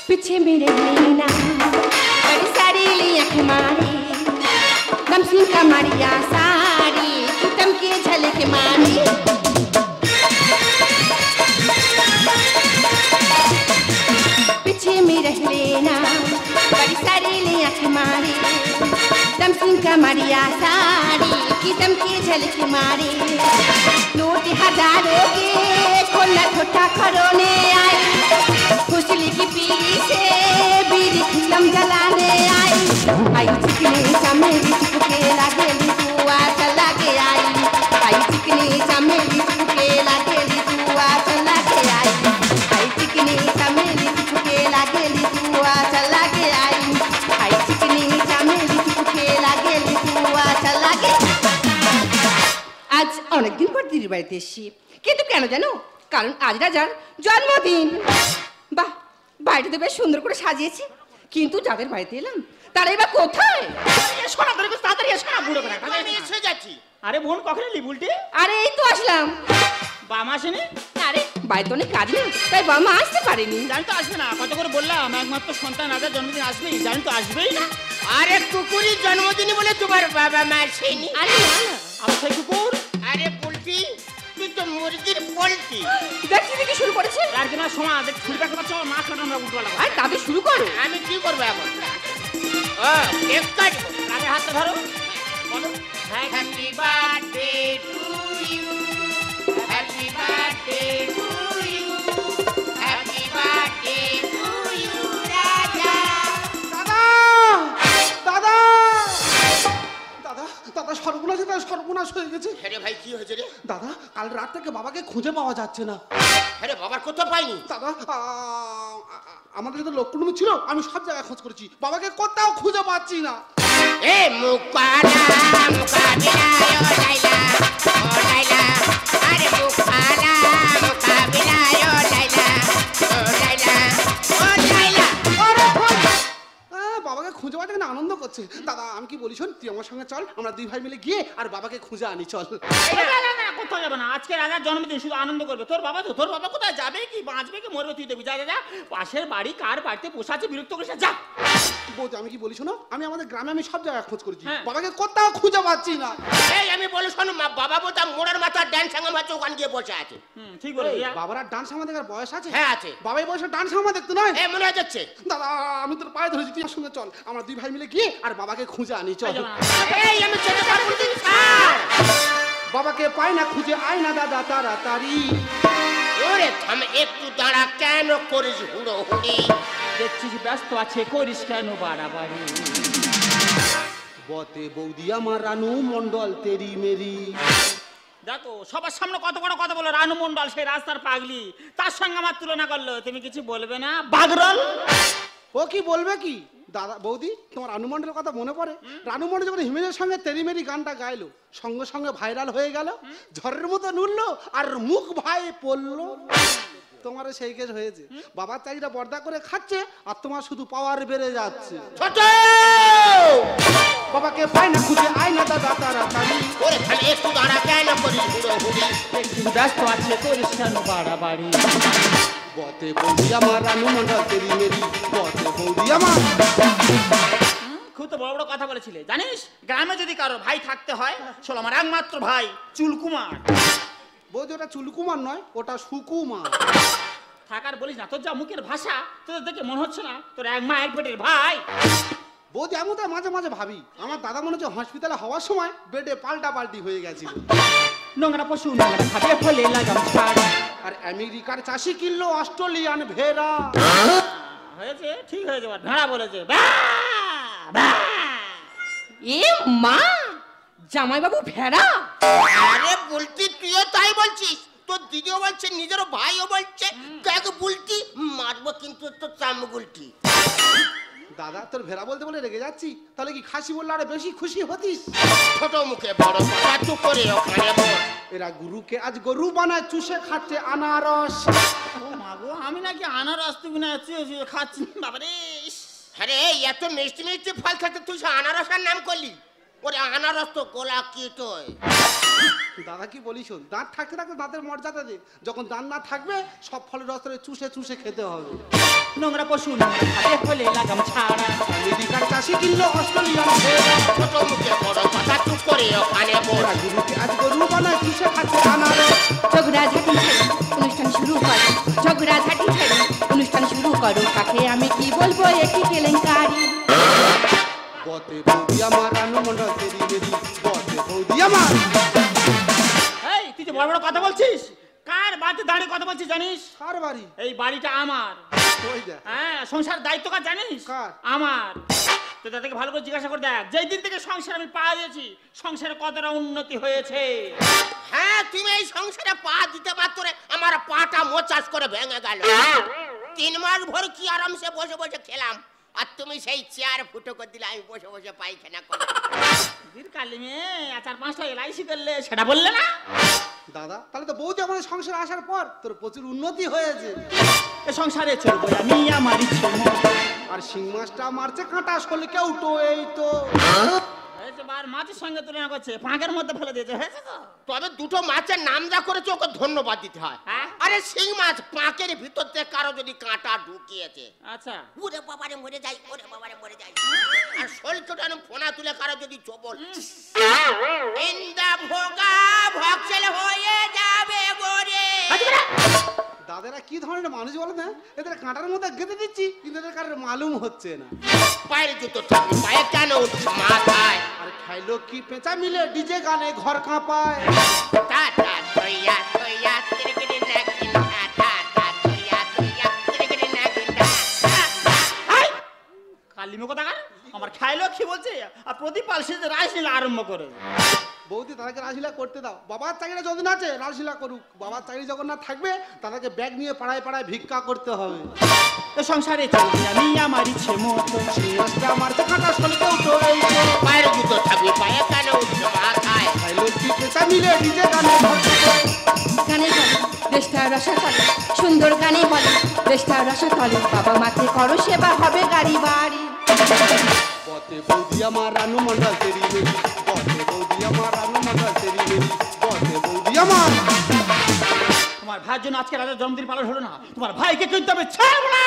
पीछे मेरे लेना बड़ी सारी आँख मारी नमसीन का मारिया साड़ी तुम के झलक मारी पीछे मेरे लेना बड़ी सारी आँख मारी नमसीन का मारिया साड़ी तुम के झलक मारी नोट हजारों के खोला ठोठा खरोने आई खुशली की पीली से बीड़ी खिलम जलाने आई चिकनी चमेली चुपके लागेली तुआ चला के आई चिकनी चमेली चुपके लागेली तुआ चला के आई चिकनी चमेली चुपके लागेली तुआ चला के आई चिकनी चमेली चुपके लागेली तुआ चला के आज अनेक दिन पर दिदिर बाড়িতে এসেছি কিন্তু কেন জানো কারণ আজ রাজার জন্মদিন বাহ বাড়িতে বেশ সুন্দর করে সাজিয়েছি কিন্তু যাদের বাড়িতে এলাম তারা এবার কোথায় শোনা করে তাড়াতাড়ি এসো না বুড়ো করে আমি এসে যাচ্ছি আরে বোন কখন এলি বুলটি আরে এই তো আসলাম বাবা আসেনি আরে বাড়িতে অনেক কাজ না তাই বাবা আসতে পারেনি জানি তো আসবে না কত করে বললাম একমাত্র সন্তান রাজার জন্মদিন আসবেই জানি তো আসবেই না আরে কুকুরের জন্মদিন বলে তোমার বাবা মা আসেনি আরে না না আমার সেই কুকুর আরে পোল্ট্রি তুই তো মুরগির পোল্ট্রি দেখছি দেখি শুরু করেছে আর কি না সময় দেখ ছুরি কাটতে পারছো মা কাটা আমরা উঠবো লাগা আর তবে শুরু করো আমি কি করবো এখন কেক কাটবো কানে হাতটা ধরো বলো happy birthday to you happy birthday to you happy birthday to you Raja দাদা দাদা দাদা দাদা সর্বনাশ হয়ে গেছে আরে ভাই কি হয়েছে রে দাদা কাল রাত থেকে বাবাকে খুঁজে পাওয়া যাচ্ছে না আরে বাবার কোথাও পাইনি দাদা আমাদের তো লক্ষ্মণ ছিল আমি সব জায়গায় খোঁজ করেছি বাবাকে কোথাও খুঁজে পাচ্ছি না এ মুকালা মুকাবিলায় ও লাইলা আরে মুকালা মুকাবিলায় ও লাইলা বাবাকে খুঁজে পাওয়া না আনন্দ করছে দাদা আমি কি বলি শোন তুই আমার সঙ্গে চল আমরা দুই ভাই মিলে গিয়ে আর বাবাকে খুঁজে আনি চল কোথাও যাবে না আজকে রাজার জন্মদিন শুধু আনন্দ করবে তোর বাবা কোথায় যাবে কি বাঁচবে কি মরবে তুই দেখবি যা পাশের বাড়ি কার বাড়িতে বসে আছে বিরক্ত করিস যা বৌদি আমি কি বলি শোনো আমি আমাদের গ্রামে আমি সব জায়গায় খোঁজ করেছি বাবাকে কোথাও খুঁজে পাচ্ছি না এই আমি বলি শোনো বাবা বোতা মোড়ের মাথা ডান সাঙ্গা মাথা ওখানে গিয়ে বসে আছে ঠিক বলে বাবার আর ডান্স সামা দেখার বয়স আছে হ্যাঁ আছে বাবাই বয়সে ডান্স সামা দেখতে নয় এ মনে যাচ্ছে দাদা আমি তোর পায়ে ধরেছি তুই আমার সঙ্গে চল আমরা দুই ভাই মিলে গিয়ে আর বাবাকে খুঁজে আনি চল এই আমি যেতে পারবো না স্যার বাবাকে পাই না খুঁজে আয় না দাদা তাড়াতাড়ি ওরে থাম একটু দাঁড়া কেন করিস হুড়োহুড়ি দেখছিস ব্যস্ত আছে করিস কেন বাড়াবাড়ি বতে বৌদি আমার রানু মন্ডল তেরি মেরি দেখো সবার সামনে কত বড় কথা বলো রানু মন্ডল সেই রাস্তার পাগলি তার সঙ্গে আমার তুলনা করলো তুমি কিছু বলবে না বাগরল ও কি বলবে কি দাদা বৌদি তোমার রানু মন্ডলের কথা মনে পড়ে রানু মন্ডল যখন হিমেলের সঙ্গে তেরি মেরি গানটা গাইলো সঙ্গে সঙ্গে ভাইরাল হয়ে গেল ঝড়ের মতো উঠলো আর মুখ ভাই পড়লো তোমার সেই কেস হয়েছে বাবার চাকরিটা বর্দা করে খাচ্ছে আর তোমার শুধু পাওয়ার বেড়ে যাচ্ছে ছোট বাবাকে পাই না খুঁজে আয় না দাদা তাড়াতাড়ি ওরে খালি একটু দাঁড়া কেন করিস হুড়োহুড়ি দেখছিস ব্যস্ত আছে করিস কেন বাড়াবাড়ি বতে বৌদি আমার রানু মন্ডল তেরি মেরি বতে বৌদি আমার খুব তো বড় বড় কথা বলেছিলে জানিস গ্রামে যদি কারো ভাই থাকতে হয় চলো আমার একমাত্র ভাই চুলকুমার বৌদি ওটা চুলকুমার নয় ওটা সুকুমার থাকার বলিস না তোর যা মুখের ভাষা তোদের দেখে মনে হচ্ছে না তোর এক মা এক পেটের ভাই বৌদি আমি তো মাঝে মাঝে ভাবি আমার দাদা মনে হচ্ছে হসপিটালে হওয়ার সময় বেডে পাল্টি হয়ে গেছিল নোংরা পশু নোংরা খাবে ফলে লাগাম ছাড় আর আমেরিকার চাষি কিনলো অস্ট্রেলিয়ান ভেড়া হয়েছে ঠিক হয়ে যাবে ভেড়া বলেছে এ মা জামাইবাবু ভেড়া আরে বলতি তুইও তাই বলছিস তোর দিদিও বলছে নিজেরও ভাইও বলছে কাকে বলতি মারবো কিন্তু তোর চামগুলটি দাদা তোর ভেড়া বলতে বলে রেগে যাচ্ছি তাহলে কি খাসি বললে আরো বেশি খুশি হতিস ছোট মুখে বড় কথা চুপ করে ওখানে বস এরা গুরুকে আজ গরু বানায় চুষে খাচ্ছে আনারস ও মা গো আমি নাকি আনারস তুমি না খাচ্ছি বাবারে আরে এত মিষ্টি মিষ্টি ফল খেতে তুই আনারসের নাম করলি ওরে আনারস তো গোলা কি তোয় দাদা কি বলি শোন, দাঁত থাকতে থাকতে দাঁতের মর্যাদা দে, যখন দাঁত না থাকবে সব ফলের রস ধরে চুষে চুষে খেতে হবে। নোংরা পশু নোংরা খাবে হলে লাগাম ছাড়া। আমেরিকার চাষি কিনলো অস্ট্রেলিয়ান ভেড়া। ছোট মুখে বড় কথা চুপ করে ওখানে বল। গুরুকে আজ গরু বানায় চুষে খাচ্ছে আনারস। ঝগড়াঝাটি ছেড়ে অনুষ্ঠান শুরু করো, ঝগড়াঝাটি ছেড়ে অনুষ্ঠান শুরু করো, কাকে আমি কি বলবো একই কেলেঙ্কারি। বতে বৌদি আমার রানু মন্ডল তেরি মেরি, বতে বৌদি আমার। এই তুই যে বড় বড় কথা বলছিস, কার বাড়িতে দাঁড়িয়ে কথা বলছিস জানিস? কার বাড়ি? এই বাড়িটা আমার। ওই যা। হ্যাঁ, সংসার দায়িত্ব কার জানিস? কার? আমার। তো তাদেরকে ভালো করে জিজ্ঞাসা করে দেখ, যেই দিন থেকে সংসার আমি পা দিয়েছি সংসারে কতটা উন্নতি হয়েছে। হ্যাঁ, তুমি এই সংসারে পা দিতে মাত্র আমার পাটা মোচাস করে ভেঙে গেল। 3 মাস ভর কি আরামসে বসে বসে খেলাম, আর তুমি সেই চেয়ার ফুটো করে দিলে আমি বসে বসে পায়খানা করি। কালি মেয়ে 4-5টা এলআইসি করলে সেটা বললে না? দাদা তাহলে তো বৌদি আমাদের সংসারে আসার পর তোর প্রচুর উন্নতি হয়েছে। এ সংসারে চলবো আমি আমার ইচ্ছে মতো। আর শিং মাছটা মারছে কাঁটা আসলে কেউ তো এই তো বার মাছের সঙ্গে তুলনা করছে, পাঁকের মধ্যে ফেলে দিয়েছে, হয়েছে তো? তবে দুটো মাছের নাম যা করেছে ওকে ধন্যবাদ দিতে হয়। হ্যাঁ? আরে শিং মাছ পাঁকের ভিতর থেকে কারো যদি কাঁটা ঢুকিয়েছে, আচ্ছা, ওরে বাবারে মরে যাই, ওরে বাবারে মরে যাই। আর শোলকটানো ফোনা তুলে কারো যদি চোবল, ইন্দা ভোগা ভক্সেল হয়ে যাবে গোরে। দাদারা কি ধরনের মানুষ বলো না, এদের কাঁটার মধ্যে গেঁথে দিচ্ছি কিন্তু এদের কারোর মালুম হচ্ছে না। পায়ের জুতো থাকবে পায়ে কেন উঠছে মাথায়? আরে খাইলো কি পেঁচা মিলে ডিজে গানে ঘর কাঁপায়। টা টা থইয়া থইয়া তিরগিরি নাগিন টা টা টা থইয়া থইয়া তিরগিরি নাগিন টা। কালি মুখ দেখা আমার খাইলো কি বলছে, আর প্রদীপ পাল সে রাজলীলা আরম্ভ করে। বৌদি তাদেরকে রাজলীলা করতে দাও, বাবার চাকরিটা যতদিন আছে রাজলীলা করুক, বাবার চাকরি যখন না থাকবে তাদেরকে ব্যাগ নিয়ে পাড়ায় পাড়ায় ভিক্ষা করতে হবে। এ সংসারে চলবো আমি আমার ইচ্ছে মতো। শিং মাছটা মারছে কাঁটা আসলে কেউ তো এই তো পায়ের জুতো থাকবে পায়ে কেন উঠছে মাথায়? খাইলো কি পেঁচা মিলে ডিজে গানে ঘর কাঁপায়। গানে বলে দেশটা রসা তলে, সুন্দর গানে বলে দেশটা রসা তলে, বাবা মাকে করো সেবা হবে গাড়ি বাড়ি। বতে বৌদি আমার রানু মন্ডল তেরি মেরি, বতে বৌদি আমার রানু মন্ডল তেরি মেরি, বতে বৌদি আমার। তোমার ভাইয়ের জন্য আজকে রাজার জন্মদিন পালন হলো না, তোমার ভাইকে কিন্তু আমি ছাড়বো না।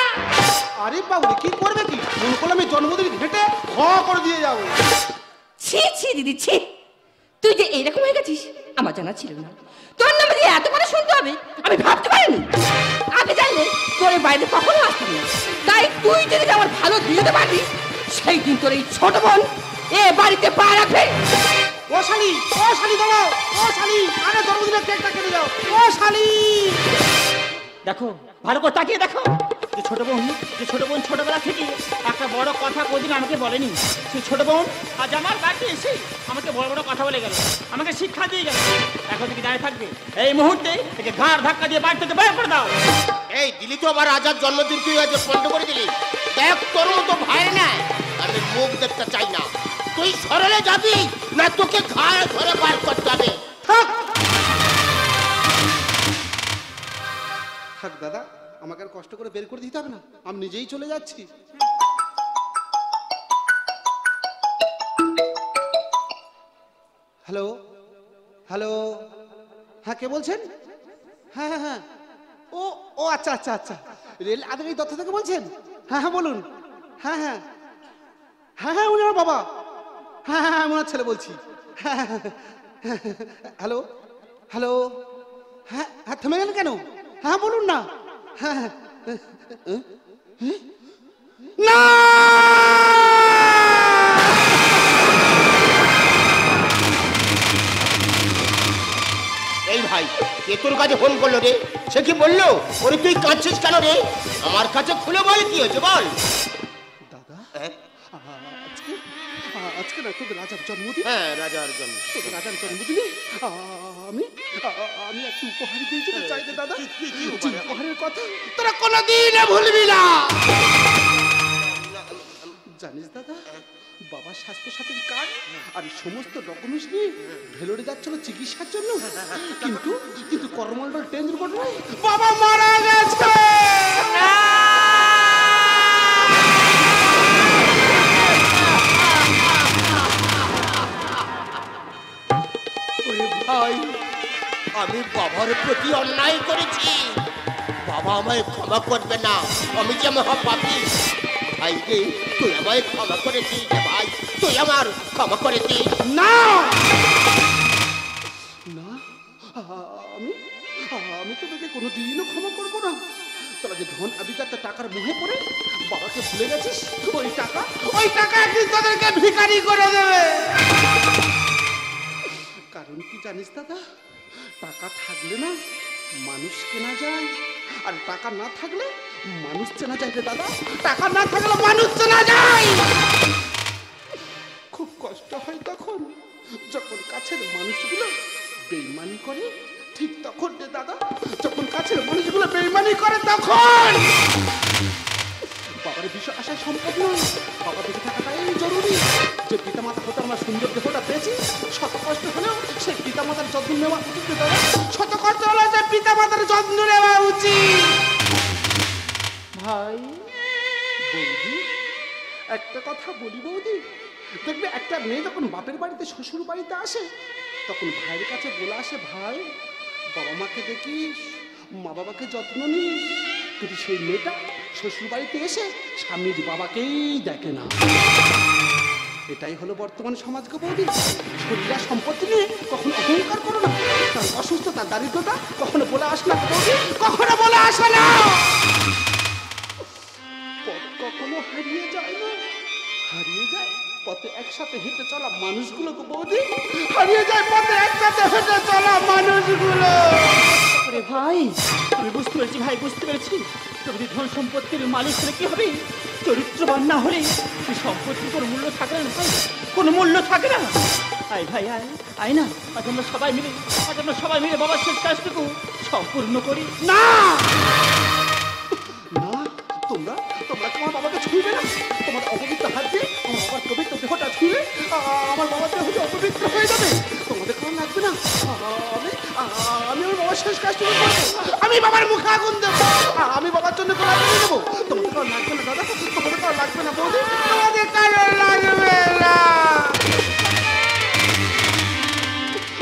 আরে বাবু কি করবে কি, মন করলে আমি জন্মদিন ঘেটে ঘ করে দিয়ে যাবো। ছি ছি দিদি ছি, তুই যে এইরকম হয়ে গেছিস আমার জানা ছিল না। তোর নামে যে এত কথা শুনতে হবে আমি ভাবতে পারিনি। আগে জানলে তোর এই বাড়িতে কখনো আসতাম না। তাই তুই যদি আমার ভালো দিয়ে দিতে পারবি, সেই দিন তোর এই ছোট বোন এ বাড়িতে পা রাখবে। ও শালি, ও শালি দাঁড়াও, ও শালি আরে জন্মদিনের কেকটা কেটে দাও, ও শালি। দেখো ভালো করে তাকিয়ে দেখো, যে ছোট বোন ছোটবেলা থেকে একটা বড় কথা কোনদিন আমাকে বলেনি, সেই ছোট বোন আজ আমার বাড়িতে এসে আমাকে বড় বড় কথা বলে গেল, আমাকে শিক্ষা দিয়ে গেল। এখন থেকে দাঁড়িয়ে থাকবে, এই মুহূর্তে একে ঘাড় ধাক্কা দিয়ে বাড়ি থেকে বের করে দাও। এই দিলি তো আবার রাজার জন্মদিন তুই আজ পণ্ড করে দিলি। দেখ তোর মতো ভাই না, আমি মুখ দেখতে চাই না। তুই সরলে যাবি না তোকে ঘাড় ধরে বার করতে হবে। থাক থাক দাদা, আমাকে আর কষ্ট করে বের করে দিতে হবে না, আমি নিজেই চলে যাচ্ছি। হ্যালো হ্যালো, হ্যাঁ কে বলছেন? হ্যাঁ হ্যাঁ হ্যাঁ, ও ও আচ্ছা আচ্ছা আচ্ছা, রেল আধিকারিক দত্ত থেকে বলছেন? হ্যাঁ হ্যাঁ বলুন। হ্যাঁ হ্যাঁ হ্যাঁ হ্যাঁ উনি আমার বাবা। হ্যাঁ হ্যাঁ আমি ওনার ছেলে বলছি। হ্যাঁ হ্যালো হ্যালো, হ্যাঁ হ্যাঁ থেমে গেলেন কেন? হ্যাঁ বলুন না। হ্যাঁ না এই ভাই কে তোর কাছে ফোন করলো রে? সে কি বললো? ওরে তুই কাঁদছিস কেন রে? আমার কাছে খুলে বল কি হয়েছে বল। দাদা হ্যাঁ? আজকে না তোদের রাজার জন্মদিন। হ্যাঁ রাজার জন্য তোদের রাজার জন্মদিনে আমি আমি একটু উপহার দিয়েছি চাইতে দাদা। উপহারের কথা তোরা কোনোদিন ভুলবি না। জানিস দাদা, বাবার স্বাস্থ্য সাথীর কার্ড আর সমস্ত ডকুমেন্টস নিয়ে ভেলোরে যাচ্ছিল চিকিৎসার জন্য, কিন্তু কিন্তু করমন্ডল ট্রেন দুর্ঘটনায় বাবা মারা গেছে। ভাই আমি বাবার প্রতি অন্যায় করেছি, বাবা আমায় ক্ষমা করবে না, আমি যে মহাপাপী। ভাই রে, তুই আমায় ক্ষমা করে দিস ভাই, তুই আমার ক্ষমা করে দিস। না না, আমি আমি তোদেরকে কোনোদিনও ক্ষমা করবো না। তোরা যে ধন আবিজাত টাকার মুহে পড়ে বাবাকে ভুলে গেছিস, ওই টাকা একদিন তোদেরকে ভিখারি করে দেবে। কারণ কি জানিস দাদা, টাকা থাকলে না মানুষ কেনা যায়, আর টাকা না থাকলে মানুষ চেনা যায় রে দাদা। টাকা না থাকলে মানুষ চেনা যায়। খুব কষ্ট হয় তখন যখন কাছের মানুষগুলো বেইমানি করে, ঠিক তখন রে দাদা, যখন কাছের মানুষগুলো বেইমানি করে তখন বাবার বিষয় আসায় সম্ভব নয়। বাবা বেঁচে থাকাটাই জরুরি। যে পিতামাতা হতে আমরা সুন্দর দেহটা পেয়েছি, শত কষ্ট হলেও সেই পিতামাতার যত্ন নেওয়া উচিত দাদা। শত কষ্ট হলেও যে পিতামাতার যত্ন নেওয়া উচিত। ভাই বৌদি, একটা কথা বলি বৌদি, দেখবে একটা মেয়ে যখন বাপের বাড়িতে শ্বশুর বাড়িতে আসে তখন ভাইয়ের কাছে বলে আসে, ভাই বাবা মাকে দেখিস, মা বাবাকে যত্ন নিস। কিন্তু সেই মেয়েটা শ্বশুর বাড়িতে এসে স্বামীর বাবাকেই দেখে না। এটাই হলো বর্তমান সমাজ গো বৌদি। শরীর আর সম্পত্তি নিয়ে কখনো অহংকার করো না, তার অসুস্থতা দারিদ্রতা কখনো বলে আসে না বৌদি, কখনো বলে আসে না। পথ কখনো হারিয়ে যায় না, হারিয়ে যায় পথে একসাথে হেঁটে চলা মানুষগুলো গো বৌদি, হারিয়ে যায় পথে একসাথে হেঁটে চলা মানুষগুলো। আরে ভাই, আমি বুঝতে পেরেছি ভাই, বুঝতে পেরেছি। যদি ধন সম্পত্তির মালিক হলে কি হবে, চরিত্রবান না হলে এই সম্পত্তির কোনো মূল্য থাকে না ভাই, কোনো মূল্য থাকে না। আয় ভাই আয়, আয় না, আজ আমরা সবাই মিলে বাবার শেষ কাজটুকু সম্পূর্ণ করি। না না, তোমরা তোমার বাবাকে ছুঁবে না। তোমার অপবিত্র হাত দিয়ে আমার বাবার পবিত্র দেহটা ছুঁয়ে আমার বাবার দেহ যে অপবিত্র হয়ে যাবে, তোমাদের কারণ লাগবে না। আমি আমার বাবার শেষ কাজটুকু করবো। আমি বাবার মুখে আগুন দেবো, আমি বাবার জন্য গোলাপ দিয়ে দেবো। তোমাদের কারণ লাগবে না দাদা, তোমাদের কারণ লাগবে না বৌদি, তোমাদের কারণ লাগবে না।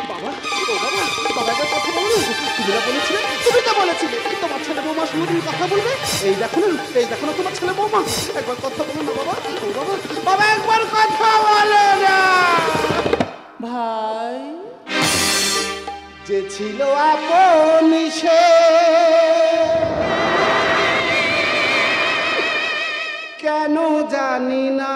বাবা, ও বাবা, বাবাকে কথা বলো। তুমি না বলেছিলে, তুমি তো বলেছিলে তোমার ছেলে বৌমার সঙ্গে তুমি কথা বলবে। এই দেখো না তোমার ছেলে বৌমা, একবার কথা বলো না বাবা। ও বাবা, বাবা একবার কথা বলো না। ভাই যে ছিল আপন সে কেন জানি না,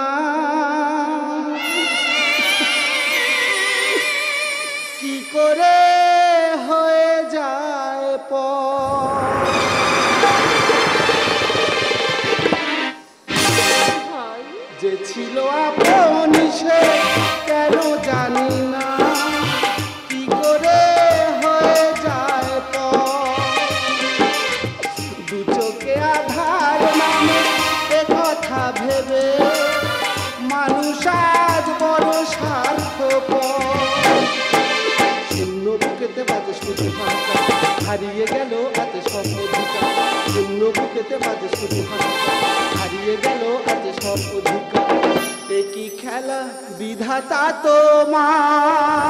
কি করে হয়ে যায় যে ছিল আপন সে কেন জানি না, কি করে হয়ে যায় দু চোখে আধার নামে এ কথা ভেবে মানুষ আজ বড় স্বার্থপর। শূন্য বুকেতে বাজে শুধু হাসা, হারিয়ে গেল এত সব অধিকার। শূন্য বুকেতে বাজে শুধু হাসা, হারিয়ে গেল এত সব অধিকার। একই খেলা বিধাতা তোমার,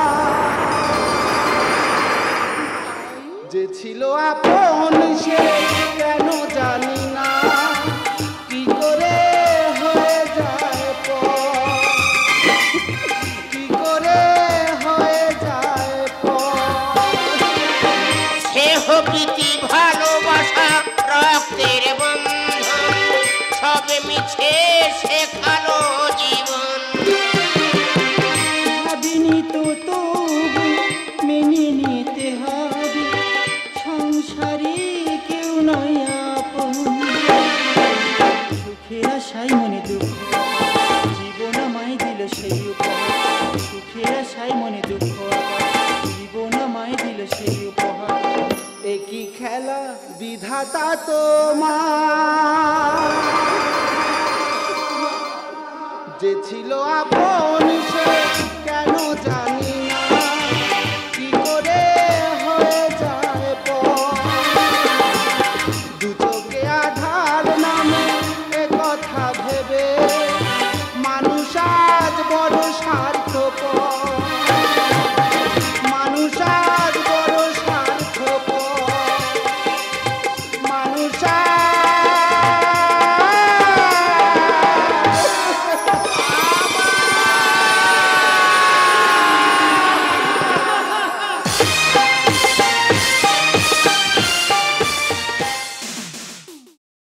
যে ছিল আপন সে কেন জানি না, কি করে হয়ে যায় কি করে হয়ে যায় স্নেহ প্রীতি ভালোবাসা রক্তের বন্ধন, সবে মিছে শেখালো জীবন। ভাবিনি তো তবু মেনে নিতে হবে, সংসারে কেউ নয় আপন। সুখের আশায় মনে দুঃখ, জীবন আমায় দিল সেই উপহার। সুখের আশায় মনে দুঃখ, জীবন আমায় দিল সেই উপহার। একই খেলা বিধাতা তোমার, যে ছিল আপন সে কেন জানি